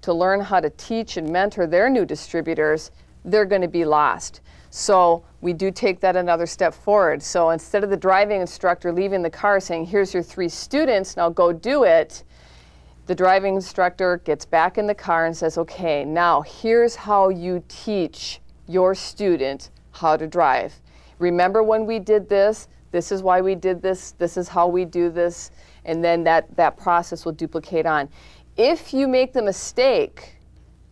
Speaker 2: to learn how to teach and mentor their new distributors, they're going to be lost. So we do take that another step forward. So instead of the driving instructor leaving the car saying, here's your 3 students, now go do it, the driving instructor gets back in the car and says, okay, now here's how you teach your student how to drive. Remember when we did this? This is why we did this. This is how we do this. And then that process will duplicate on. If you make the mistake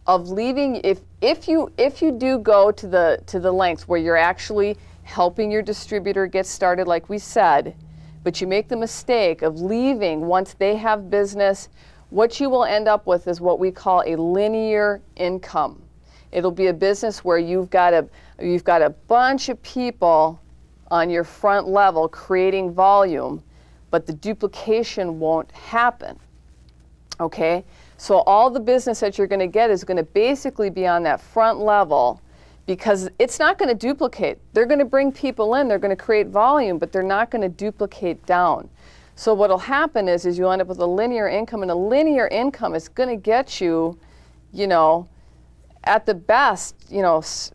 Speaker 2: of leaving, if you do go to the lengths where you're actually helping your distributor get started, like we said, but you make the mistake of leaving once they have business, what you will end up with is what we call a linear income. It'll be a business where you've got a bunch of people on your front level creating volume, but the duplication won't happen. Okay? So all the business that you're going to get is going to basically be on that front level because it's not going to duplicate. They're going to bring people in, they're going to create volume, but they're not going to duplicate down. So what'll happen is you'll end up with a linear income, and a linear income is going to get you, at the best, $4,000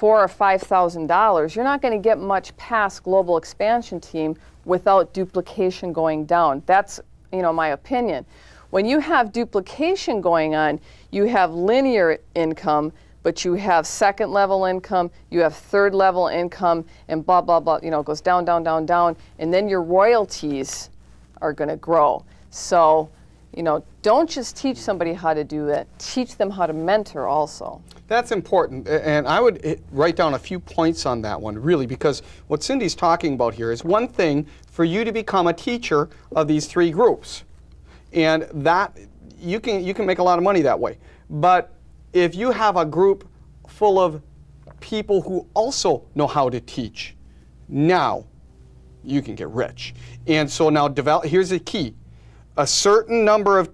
Speaker 2: or $5,000. You're not going to get much past global expansion team without duplication going down. That's, my opinion. When you have duplication going on, you have linear income, but you have second level income, you have third level income, and blah, blah, blah, it goes down, down, down, down, and then your royalties are going to grow. So, don't just teach somebody how to do it, teach them how to mentor also.
Speaker 3: That's important, and I would write down a few points on that one, really, because what Cindy's talking about here is one thing for you to become a teacher of these 3 groups, and that you can make a lot of money that way. But if you have a group full of people who also know how to teach, now you can get rich. And so now here's the key. A certain number of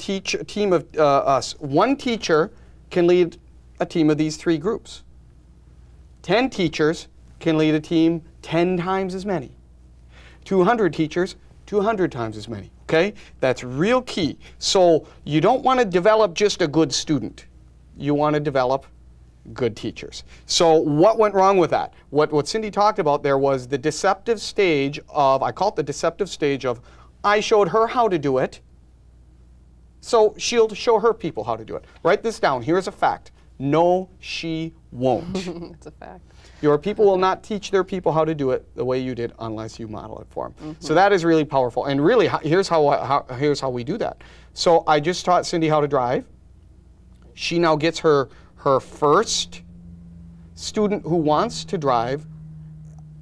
Speaker 3: one teacher can lead a team of these 3 groups. 10 teachers can lead a team 10 times as many. 200 teachers, 200 times as many. Okay? That's real key. So you don't want to develop just a good student. You want to develop good teachers. So what went wrong with that? What Cindy talked about there was the deceptive stage of, I call it the deceptive stage of, I showed her how to do it, so she'll show her people how to do it. Write this down. Here's a fact. No, she won't.
Speaker 2: It's a fact.
Speaker 3: Your people will not teach their people how to do it the way you did unless you model it for them. So that is really powerful. And really, here's how we do that. So I just taught Cindy how to drive. She now gets her first student who wants to drive.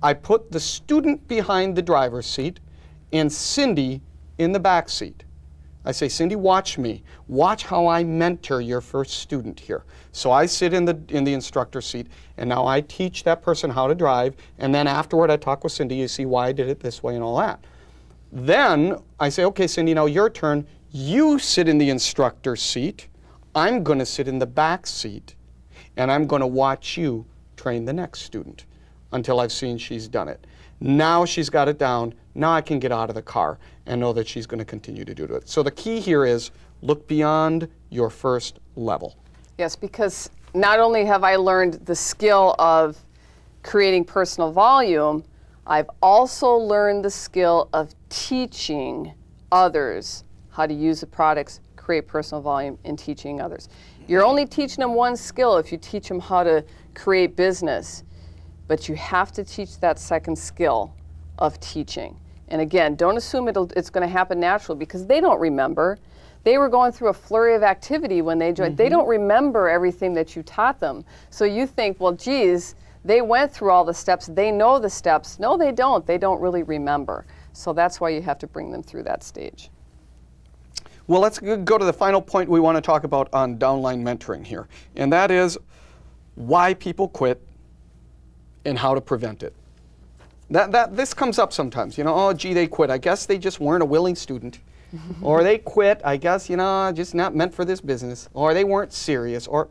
Speaker 3: I put the student behind the driver's seat and Cindy in the back seat. I say, Cindy, watch me. Watch how I mentor your first student here. So I sit in the instructor seat, and now I teach that person how to drive, and then afterward I talk with Cindy. You see why I did it this way and all that. Then I say, okay, Cindy, now your turn. You sit in the instructor seat. I'm going to sit in the back seat, and I'm going to watch you train the next student until I've seen she's done it. Now she's got it down. Now I can get out of the car and know that she's going to continue to do it. So the key here is look beyond your first level.
Speaker 2: Yes, because not only have I learned the skill of creating personal volume, I've also learned the skill of teaching others how to use the products, create personal volume, and teaching others. You're only teaching them one skill if you teach them how to create business, but you have to teach that second skill of teaching. And again, don't assume it's going to happen naturally because they don't remember. They were going through a flurry of activity when they joined. They don't remember everything that you taught them. So you think, well, geez, they went through all the steps. They know the steps. No, they don't. They don't really remember. So that's why you have to bring them through that stage.
Speaker 3: Well, let's go to the final point we want to talk about on downline mentoring here, and that is why people quit and how to prevent it. This comes up sometimes, you know, oh, gee, they quit. I guess they just weren't a willing student. Or they quit, I guess, you know, just not meant for this business. Or they weren't serious. Or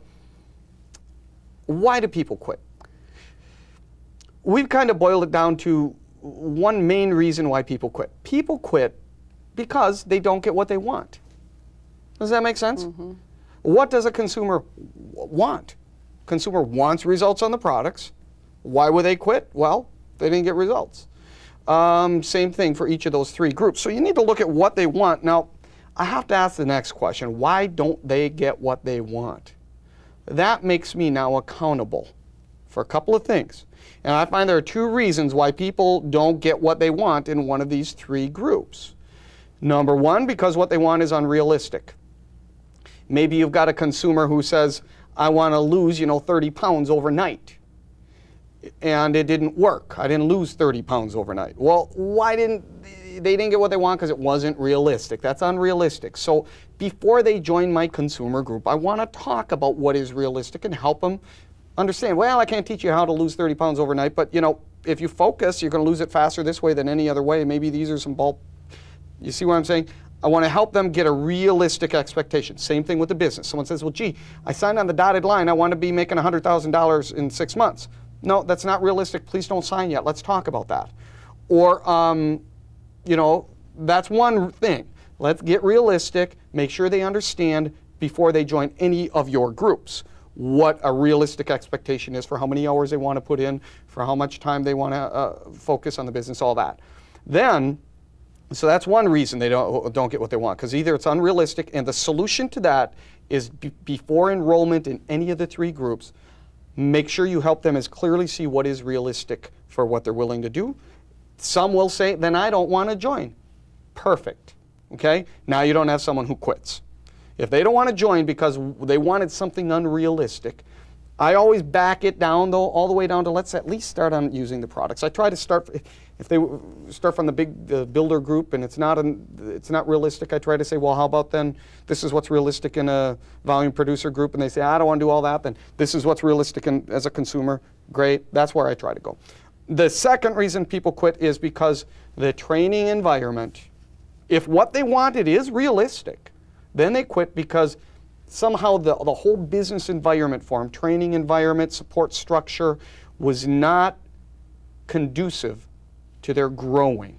Speaker 3: why do people quit? We've kind of boiled it down to one main reason why people quit. People quit because they don't get what they want. Does that make sense? Mm-hmm. What does a consumer want? Consumer wants results on the products. Why would they quit? Well, they didn't get results. Same thing for each of those three groups. So you need to look at what they want. Now, I have to ask the next question. Why don't they get what they want? That makes me now accountable for a couple of things. And I find there are two reasons why people don't get what they want in one of these three groups. Number one, because what they want is unrealistic. Maybe you've got a consumer who says, I want to lose, 30 pounds overnight. And it didn't work. I didn't lose 30 pounds overnight. Well, they didn't get what they want because it wasn't realistic. That's unrealistic. So before they join my consumer group, I want to talk about what is realistic and help them understand, well, I can't teach you how to lose 30 pounds overnight, but if you focus, you're going to lose it faster this way than any other way. Maybe these are some bulk. You see what I'm saying? I want to help them get a realistic expectation. Same thing with the business. Someone says, well, gee, I signed on the dotted line. I want to be making $100,000 in 6 months. No, that's not realistic. Please don't sign yet. Let's talk about that. Or, that's one thing. Let's get realistic. Make sure they understand before they join any of your groups what a realistic expectation is for how many hours they want to put in, for how much time they want to focus on the business, all that. Then, so that's one reason they don't get what they want, because either it's unrealistic, and the solution to that is before enrollment in any of the three groups, make sure you help them as clearly see what is realistic for what they're willing to do. Some will say, then I don't want to join. Perfect. Okay? Now you don't have someone who quits. If they don't want to join because they wanted something unrealistic, I always back it down, though, all the way down to let's at least start on using the products. I try to start, if they start from the big builder group and it's not realistic, I try to say, well, how about then this is what's realistic in a volume producer group, and they say, I don't want to do all that, then this is what's realistic as a consumer. Great, that's where I try to go. The second reason people quit is because the training environment, if what they wanted is realistic, then they quit because somehow the whole business environment for them, training environment, support structure, was not conducive to their growing.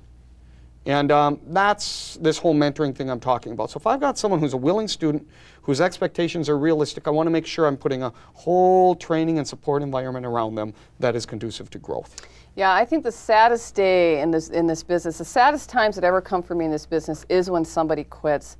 Speaker 3: And that's this whole mentoring thing I'm talking about. So if I've got someone who's a willing student, whose expectations are realistic, I want to make sure I'm putting a whole training and support environment around them that is conducive to growth.
Speaker 2: Yeah, I think the saddest day in this business, the saddest times that ever come for me in this business is when somebody quits.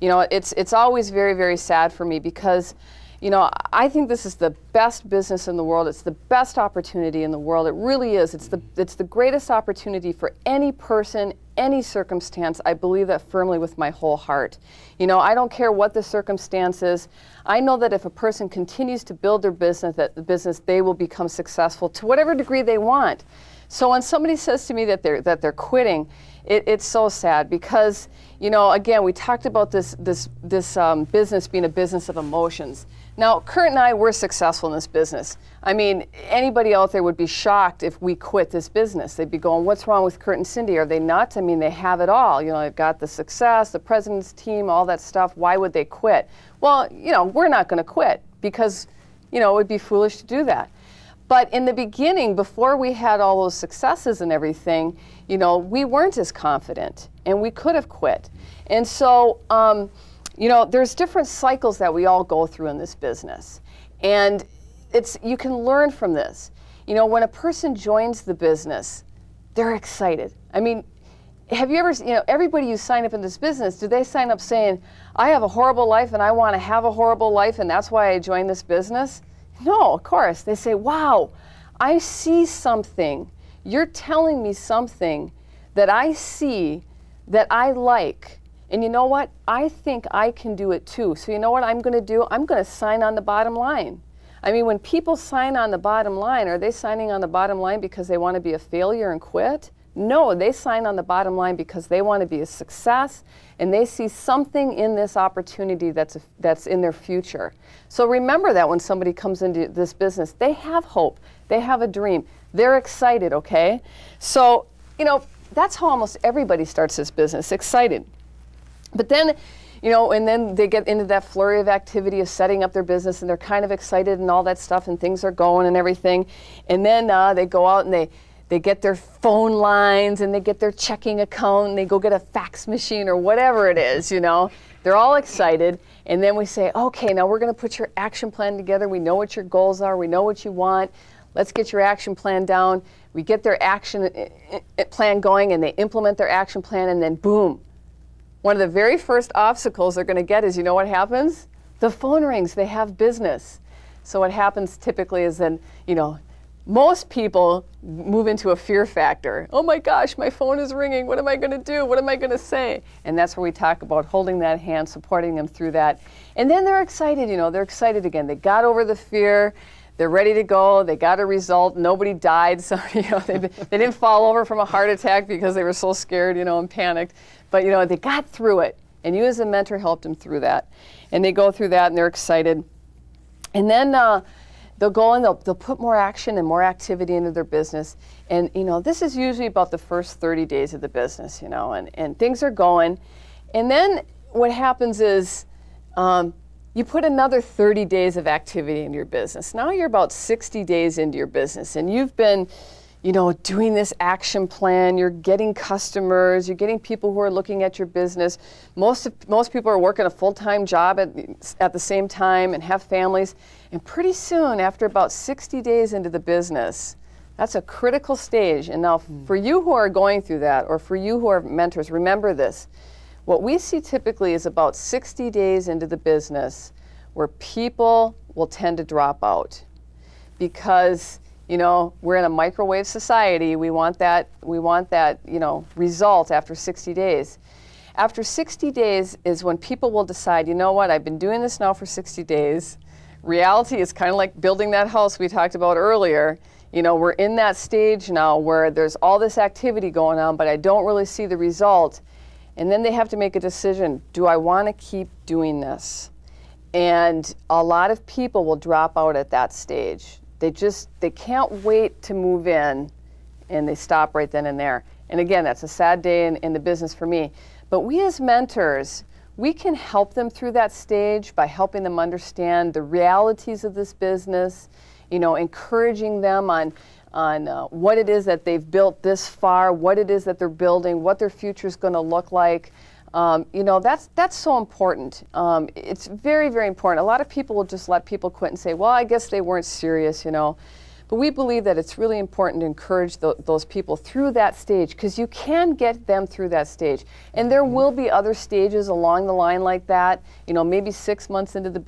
Speaker 2: It's always very, very sad for me because, I think this is the best business in the world. It's the best opportunity in the world. It really is. It's the greatest opportunity for any person, any circumstance. I believe that firmly with my whole heart. I don't care what the circumstance is. I know that if a person continues to build their business, they will become successful to whatever degree they want. So when somebody says to me that they're quitting, it's so sad because, again, we talked about this business being a business of emotions. Now, Kurt and I were successful in this business. I mean, anybody out there would be shocked if we quit this business. They'd be going, what's wrong with Kurt and Cindy? Are they nuts? I mean, they have it all. They've got the success, the president's team, all that stuff. Why would they quit? Well, we're not going to quit because, it would be foolish to do that. But in the beginning, before we had all those successes and everything, we weren't as confident and we could have quit. And so, there's different cycles that we all go through in this business. And you can learn from this. When a person joins the business, they're excited. I mean, have you ever, everybody you sign up in this business, do they sign up saying, I have a horrible life and I want to have a horrible life and that's why I joined this business? No, of course. They say, wow, I see something. You're telling me something that I see that I like. And you know what? I think I can do it too. So you know what I'm going to do? I'm going to sign on the bottom line. I mean, when people sign on the bottom line, are they signing on the bottom line because they want to be a failure and quit? No, they sign on the bottom line because they want to be a success and they see something in this opportunity that's in their future. So remember that when somebody comes into this business, they have hope, they have a dream, they're excited, okay? So, that's how almost everybody starts this business, excited. But then, and then they get into that flurry of activity of setting up their business and they're kind of excited and all that stuff and things are going and everything. And then they go out and they get their phone lines and they get their checking account and they go get a fax machine or whatever it is, They're all excited. And then we say, okay, now we're going to put your action plan together. We know what your goals are. We know what you want. Let's get your action plan down. We get their action plan going and they implement their action plan and then boom. One of the very first obstacles they're going to get is, what happens? The phone rings. They have business. So what happens typically is then, most people move into a fear factor. Oh my gosh, my phone is ringing. What am I going to do? What am I going to say? And that's where we talk about holding that hand, supporting them through that. And then they're excited, they're excited again. They got over the fear. They're ready to go. They got a result. Nobody died. So, they didn't fall over from a heart attack because they were so scared, and panicked. But, they got through it. And you as a mentor helped them through that. And they go through that and they're excited. And then they'll go and they'll put more action and more activity into their business. And, this is usually about the first 30 days of the business, and things are going. And then what happens is you put another 30 days of activity into your business. Now you're about 60 days into your business and you've been, doing this action plan, you're getting customers, you're getting people who are looking at your business. Most people are working a full-time job at the same time and have families. And pretty soon, after about 60 days into the business, that's a critical stage. And now for you who are going through that, or for you who are mentors, remember this. What we see typically is about 60 days into the business where people will tend to drop out because we're in a microwave society. We want that, result after 60 days. After 60 days is when people will decide, I've been doing this now for 60 days. Reality is kind of like building that house we talked about earlier. We're in that stage now where there's all this activity going on, but I don't really see the result. And then they have to make a decision. Do I want to keep doing this? And a lot of people will drop out at that stage. They can't wait to move in, and they stop right then and there. And again, that's a sad day in the business for me. But we as mentors, we can help them through that stage by helping them understand the realities of this business, encouraging them on what it is that they've built this far, what it is that they're building, what their future is going to look like. That's so important. It's very, very important. A lot of people will just let people quit and say, well, I guess they weren't serious, But we believe that it's really important to encourage those people through that stage because you can get them through that stage. And there will be other stages along the line like that, maybe 6 months into the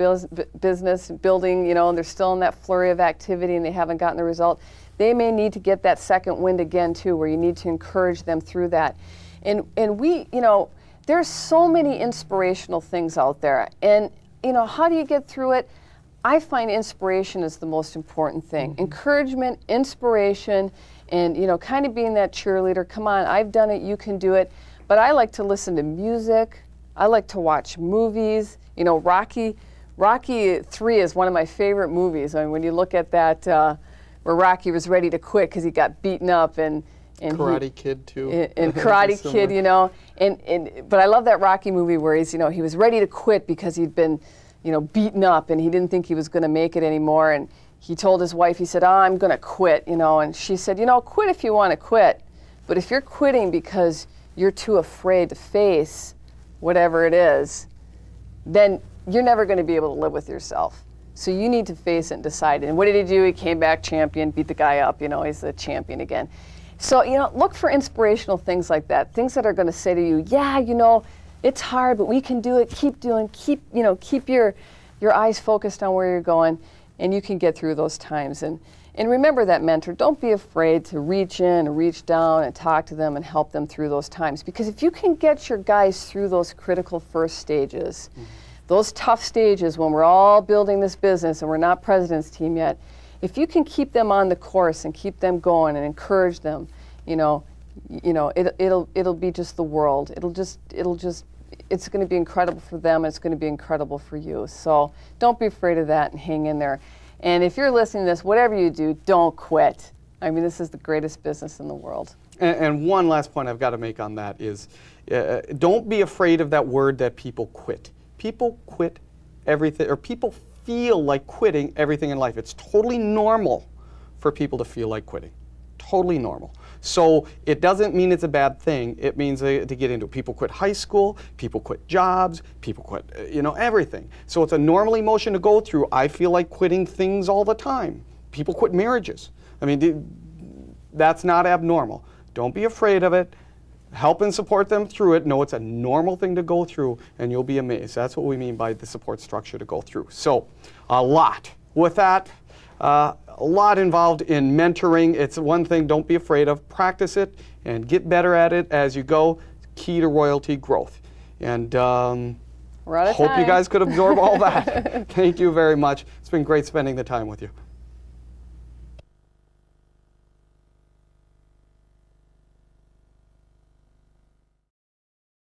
Speaker 2: business building, and they're still in that flurry of activity and they haven't gotten the result. They may need to get that second wind again too, where you need to encourage them through that. And we, there's so many inspirational things out there. And, how do you get through it? I find inspiration is the most important thing. Encouragement, inspiration, and, kind of being that cheerleader. Come on, I've done it, you can do it. But I like to listen to music. I like to watch movies. Rocky 3 is one of my favorite movies. I mean, when you look at that, where Rocky was ready to quit because he got beaten up and
Speaker 3: Karate Kid too.
Speaker 2: And Karate Kid, but I love that Rocky movie where he's, he was ready to quit because he'd been, beaten up and he didn't think he was going to make it anymore. And he told his wife, he said, I'm going to quit, and she said, quit if you want to quit. But if you're quitting because you're too afraid to face whatever it is, then you're never going to be able to live with yourself. So you need to face it and decide. And what did he do? He came back champion, beat the guy up, he's the champion again. So, look for inspirational things like that, things that are going to say to you, it's hard, but we can do it. Keep doing, keep your eyes focused on where you're going, and you can get through those times. And remember that mentor, don't be afraid to reach in or reach down and talk to them and help them through those times. Because if you can get your guys through those critical first stages, those tough stages when we're all building this business and we're not president's team yet, if you can keep them on the course and keep them going and encourage them, you know, it'll be just the world. It's going to be incredible for them. It's going to be incredible for you. So don't be afraid of that and hang in there. And if you're listening to this, whatever you do, don't quit. I mean, this is the greatest business in the world.
Speaker 3: And one last point I've got to make on that is, don't be afraid of that word that people quit. People quit everything, or people feel like quitting everything in life. It's totally normal for people to feel like quitting. Totally normal. So it doesn't mean it's a bad thing. It means to get into it. People quit high school, people quit jobs, people quit, everything. So it's a normal emotion to go through. I feel like quitting things all the time. People quit marriages. I mean, that's not abnormal. Don't be afraid of it. Help and support them through it. Know it's a normal thing to go through, and you'll be amazed. That's what we mean by the support structure to go through. So a lot. With that, a lot involved in mentoring. It's one thing, don't be afraid of. Practice it and get better at it as you go. Key to royalty growth. And
Speaker 2: We're out of
Speaker 3: hope
Speaker 2: time.
Speaker 3: you guys could absorb all that. Thank you very much. It's been great spending the time with you.